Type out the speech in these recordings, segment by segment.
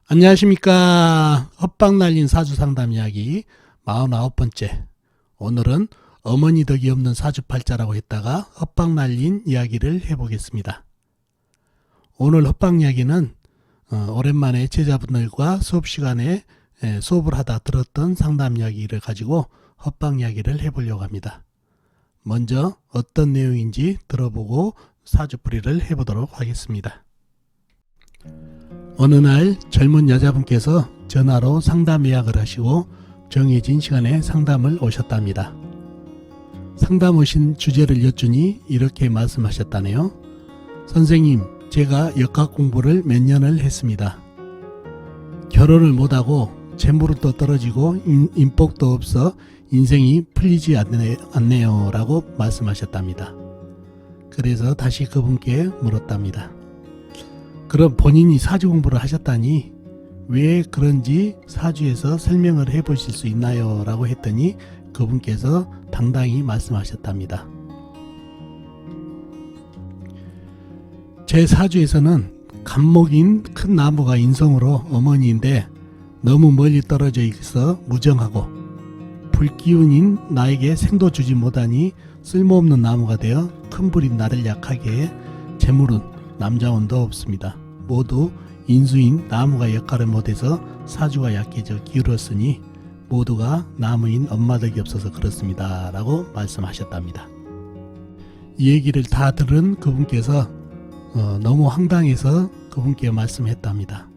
안녕하십니까. 헛방 날린 사주 상담 이야기 49번째. 오늘은 어머니 덕이 없는 사주팔자라고 했다가 헛방 날린 이야기를 해보겠습니다. 오늘 헛방 이야기는 오랜만에 제자분들과 수업 시간에 수업을 하다 들었던 상담 이야기를 가지고 헛방 이야기를 해보려고 합니다. 먼저 어떤 내용인지 들어보고 사주풀이를 해보도록 하겠습니다. 어느 날 젊은 여자분께서 전화로 상담 예약을 하시고 정해진 시간에 상담을 오셨답니다. 상담 오신 주제를 여쭈니 이렇게 말씀하셨다네요. 선생님, 제가 역학 공부를 몇 년을 했습니다. 결혼을 못하고 재물도 떨어지고 인복도 없어 인생이 풀리지 않네요 라고 말씀하셨답니다. 그래서 다시 그분께 물었답니다. 그럼 본인이 사주 공부를 하셨다니 왜 그런지 사주에서 설명을 해 보실 수 있나요? 라고 했더니 그분께서 당당히 말씀하셨답니다. 제 사주에서는 간목인 큰 나무가 인성으로 어머니인데 너무 멀리 떨어져 있어 무정하고 불기운인 나에게 생도 주지 못하니 쓸모없는 나무가 되어 큰 불인 나를 약하게 해 재물은 남자운도 없습니다. 모두 인수인 나무가 역할을 못해서 사주가 약해져 기울었으니 모두가 나무인 엄마덕이 없어서 그렇습니다. 라고 말씀하셨답니다. 이 얘기를 다 들은 그분께서 너무 황당해서 그분께 말씀했답니다.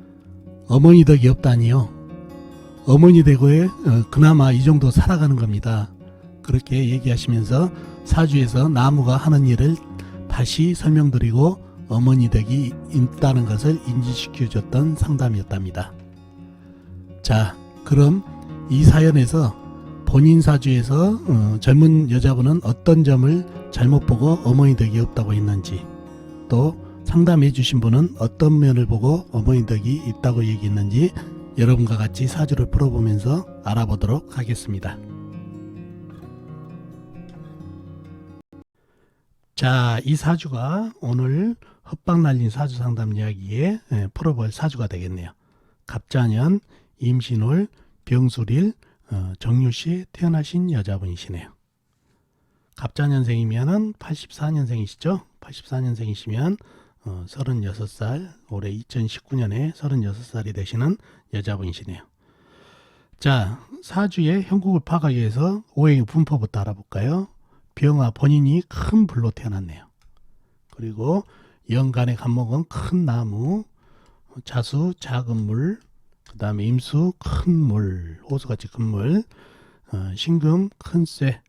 어머니 덕이 없다니요. 어머니 덕에 그나마 이 정도 살아가는 겁니다. 그렇게 얘기하시면서 사주에서 나무가 하는 일을 다시 설명드리고 어머니 덕이 있다는 것을 인지시켜 줬던 상담이었답니다. 자, 그럼 이 사연에서 본인 사주에서 젊은 여자분은 어떤 점을 잘못 보고 어머니 덕이 없다고 했는지, 또 상담해 주신 분은 어떤 면을 보고 어머니 덕이 있다고 얘기했는지 여러분과 같이 사주를 풀어보면서 알아보도록 하겠습니다. 자, 이 사주가 오늘 헛방 날린 사주 상담 이야기에 풀어볼 사주가 되겠네요. 갑자년, 임신월, 병술일, 정유시에 태어나신 여자분이시네요. 갑자년생이면 84년생이시죠? 84년생이시면 36살, 올해 2019년에 36살이 되시는 여자분이시네요. 자, 사주의 형국을 파악하기 위해서 오행의 분포부터 알아볼까요? 병화 본인이 큰 불로 태어났네요. 그리고 연간의 간목은 큰 나무, 자수 작은 물, 그 다음에 임수 큰 물, 호수같이 큰 물, 신금 큰 쇠,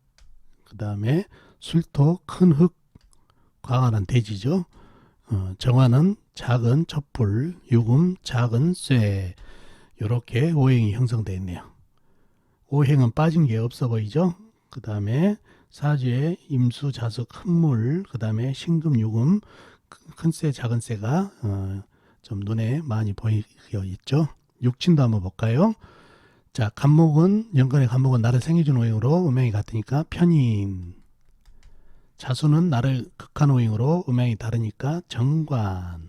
그 다음에 술토 큰 흙, 광활한 대지죠. 정화는 작은 촛불, 유금 작은 쇠, 이렇게 오행이 형성되어 있네요. 오행은 빠진 게 없어 보이죠. 그 다음에 사주에 임수, 자수, 큰 물, 그 다음에 신금, 유금, 큰 쇠, 작은 쇠가 좀 눈에 많이 보이고 있죠. 육친도 한번 볼까요? 자, 간목은 연간의 간목은 나를 생해준 오행으로 음양이 같으니까 편인. 자수는 나를 극한 오행으로 음양이 다르니까 정관.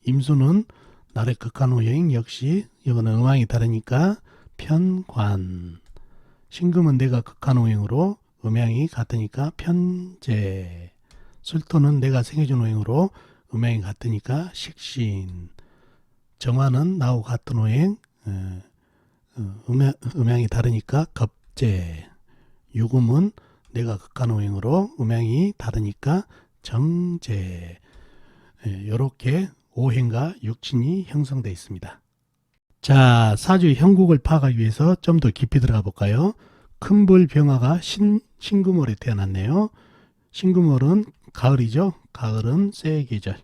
임수는 나를 극한 오행 역시 이거는 음양이 다르니까 편관. 신금은 내가 극한 오행으로 음양이 같으니까 편재. 술토는 내가 생해준 오행으로 음양이 같으니까 식신. 정화는 나하고 같은 오행, 음양이 다르니까 겁재. 유금은 내가 극한 오행으로 음양이 다르니까 정재. 이렇게 오행과 육친이 형성되어 있습니다. 자, 사주의 형국을 파악하기 위해서 좀 더 깊이 들어가 볼까요? 큰불 병화가 신금월에 태어났네요. 신금월은 가을이죠. 가을은 쇠의 계절.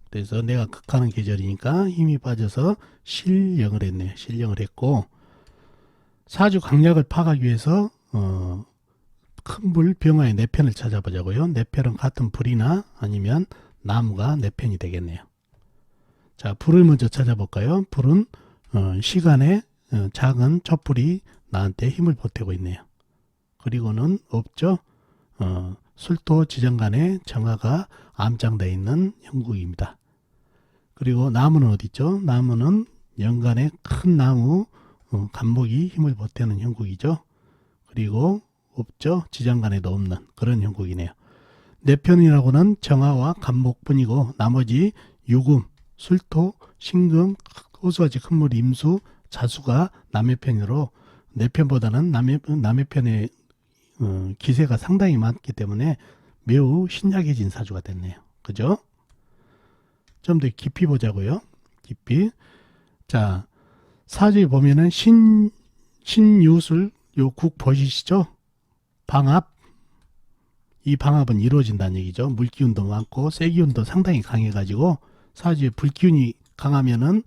그래서 내가 극하는 계절이니까 힘이 빠져서 실령을 했네요. 실령을 했고, 사주 강약을 파악하기 위해서 큰불 병화의 내편을 찾아보자고요. 내편은 같은 불이나 아니면 나무가 내편이 되겠네요. 자, 불을 먼저 찾아볼까요? 불은 시간에 작은 촛불이 나한테 힘을 보태고 있네요. 그리고는 없죠. 술토 지정간에 정화가 암장되어 있는 형국입니다. 그리고 나무는 어디 있죠? 나무는 연간에 큰 나무 간목이 힘을 보태는 형국이죠. 그리고 없죠. 지장간에도 없는 그런 형국이네요. 내편이라고는 정화와 간목뿐이고 나머지 유금, 술토, 신금, 호수같이 큰 물, 임수, 자수가 남의 편으로 내편보다는 남의 편의 기세가 상당히 많기 때문에 매우 신약해진 사주가 됐네요. 그죠? 좀 더 깊이 보자고요. 깊이. 자, 사주에 보면은 신유술 요 국 보이시죠? 방압. 이 방압은 이루어진다는 얘기죠. 물기운도 많고 쇠기운도 상당히 강해가지고 사주에 불기운이 강하면은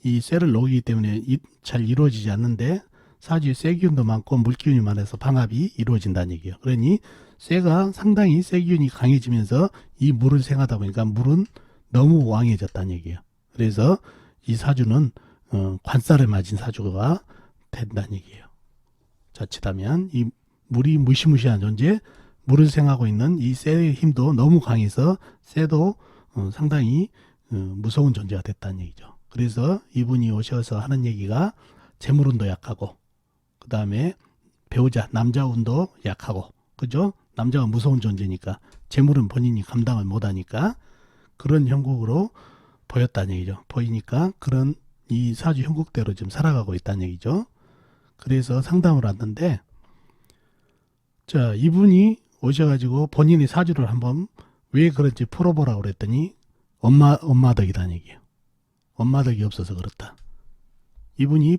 이 쇠를 녹이기 때문에 잘 이루어지지 않는데 사주에 쇠기운도 많고 물기운이 많아서 방압이 이루어진다는 얘기예요. 그러니 쇠가 상당히 쇠기운이 강해지면서 이 물을 생하다 보니까 물은 너무 왕해졌다는 얘기예요. 그래서 이 사주는 관살을 맞은 사주가 된다는 얘기예요. 자칫하면 이 물이 무시무시한 존재, 물을 생하고 있는 이 쇠의 힘도 너무 강해서 쇠도 상당히 무서운 존재가 됐다는 얘기죠. 그래서 이분이 오셔서 하는 얘기가 재물운도 약하고 그 다음에 배우자 남자운도 약하고 그죠? 남자가 무서운 존재니까 재물은 본인이 감당을 못하니까 그런 형국으로 보였다는 얘기죠. 보이니까 그런 이 사주 형국대로 지금 살아가고 있다는 얘기죠. 그래서 상담을 왔는데 자 이분이 오셔가지고 본인의 사주를 한번 왜 그런지 풀어보라고 그랬더니 엄마 덕이라는 얘기예요. 엄마 덕이 없어서 그렇다. 이분이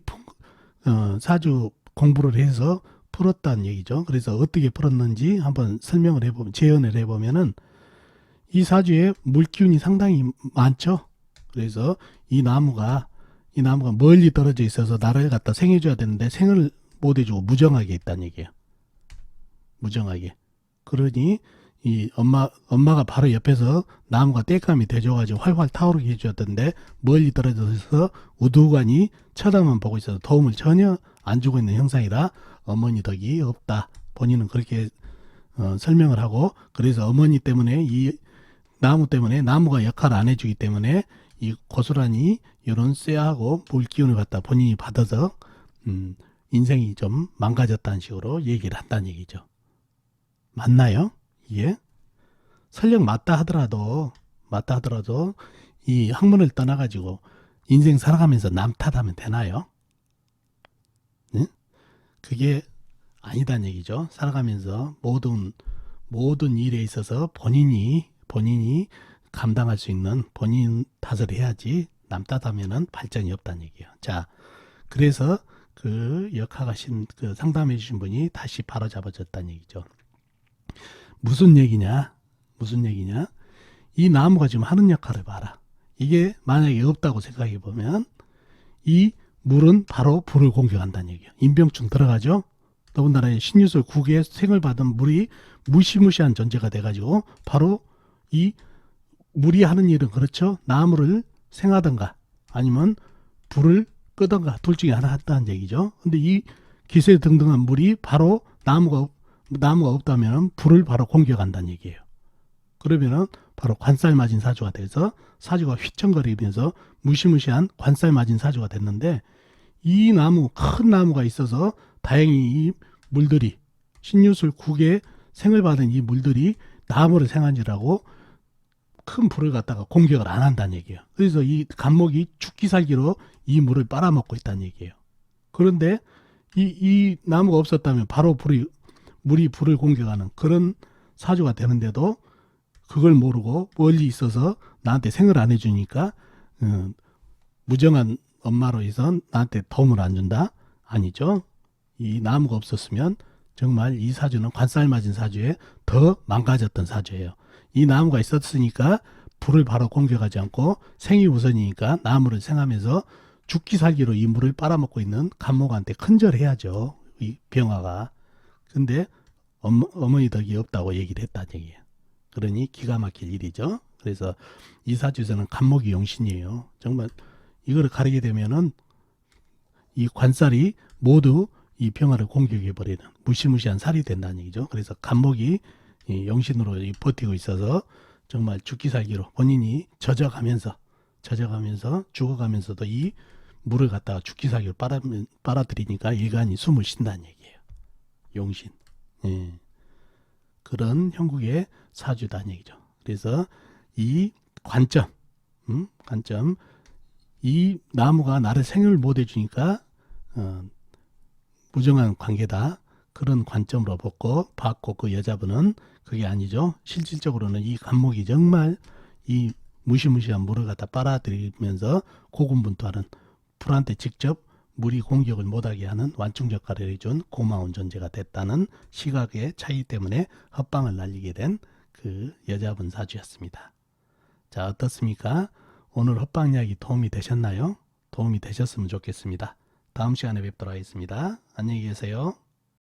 사주 공부를 해서 풀었다는 얘기죠. 그래서 어떻게 풀었는지 한번 설명을 해보면 재현을 해보면은 이 사주에 물기운이 상당히 많죠. 그래서 이 나무가 멀리 떨어져 있어서 나를 갖다 생해줘야 되는데 생을 못 해주고 무정하게 있다는 얘기예요. 무정하게. 그러니 이 엄마가 바로 옆에서 나무가 땔감이 돼줘가지고 활활 타오르게 해주었던데 멀리 떨어져서 우두관이 쳐다만 보고 있어서 도움을 전혀 안 주고 있는 형상이라 어머니 덕이 없다. 본인은 그렇게 설명을 하고 그래서 어머니 때문에 이 나무 때문에 나무가 역할을 안 해주기 때문에 이 고스란히 이런 쇠하고 물기운을 갖다 본인이 받아서 인생이 좀 망가졌다는 식으로 얘기를 한다는 얘기죠. 맞나요? 이게 설령 맞다 하더라도 이 학문을 떠나가지고 인생 살아가면서 남 탓하면 되나요? 네? 그게 아니다는 얘기죠. 살아가면서 모든 일에 있어서 본인이 감당할 수 있는 본인 탓을 해야지 남 탓하면은 발전이 없다는 얘기예요. 자, 그래서 그 역학하신 그 상담해 주신 분이 다시 바로잡아졌다는 얘기죠. 무슨 얘기냐? 이 나무가 지금 하는 역할을 봐라. 이게 만약에 없다고 생각해 보면 이 물은 바로 불을 공격한다는 얘기예요. 인병충 들어가죠? 더군다나 신유술 국에 생을 받은 물이 무시무시한 존재가 돼가지고 바로 이 물이 하는 일은 그렇죠. 나무를 생하던가 아니면 불을 끄던가 둘 중에 하나 한다는 얘기죠. 근데 이 기세등등한 물이 바로 나무가 없다면 불을 바로 공격한다는 얘기예요. 그러면은 바로 관살 맞은 사주가 돼서 사주가 휘청거리면서 무시무시한 관살 맞은 사주가 됐는데 이 큰 나무가 있어서 다행히 이 물들이 신유술 국에 생을 받은 이 물들이 나무를 생한지라고 큰 불을 갖다가 공격을 안 한다는 얘기예요. 그래서 이 간목이 죽기 살기로 이 물을 빨아먹고 있다는 얘기예요. 그런데 이 나무가 없었다면 바로 물이 불을 공격하는 그런 사주가 되는데도 그걸 모르고 멀리 있어서 나한테 생을 안 해주니까 무정한 엄마로 해서 나한테 도움을 안 준다? 아니죠. 이 나무가 없었으면 정말 이 사주는 관살 맞은 사주에 더 망가졌던 사주예요. 이 나무가 있었으니까 불을 바로 공격하지 않고 생이 우선이니까 나무를 생하면서 죽기 살기로 이 물을 빨아먹고 있는 간목한테 큰절해야죠. 이 병화가. 근데 어머니 덕이 없다고 얘기를 했다는 얘기예요. 그러니 기가 막힐 일이죠. 그래서 이 사주에서는 간목이 용신이에요. 정말 이거를 가리게 되면은 이 관살이 모두 이 병화를 공격해버리는 무시무시한 살이 된다는 얘기죠. 그래서 간목이 이 용신으로 버티고 있어서 정말 죽기 살기로 본인이 젖어가면서 죽어가면서도 이 물을 갖다가 죽기사기로 빨아들이니까 일간이 숨을 쉰다는 얘기예요. 용신. 예. 그런 형국의 사주다는 얘기죠. 그래서 이 관점, 관점, 이 나무가 나를 생을 못 해주니까 무정한 관계다. 그런 관점으로 봤고 그 여자분은 그게 아니죠. 실질적으로는 이 간목이 정말 이 무시무시한 물을 갖다 빨아들이면서 고군분투하는 불한테 직접 물이 공격을 못하게 하는 완충 역할을 해준 고마운 존재가 됐다는 시각의 차이 때문에 헛방을 날리게 된 그 여자분 사주였습니다. 자, 어떻습니까? 오늘 헛방 이야기 도움이 되셨나요? 도움이 되셨으면 좋겠습니다. 다음 시간에 뵙도록 하겠습니다. 안녕히 계세요.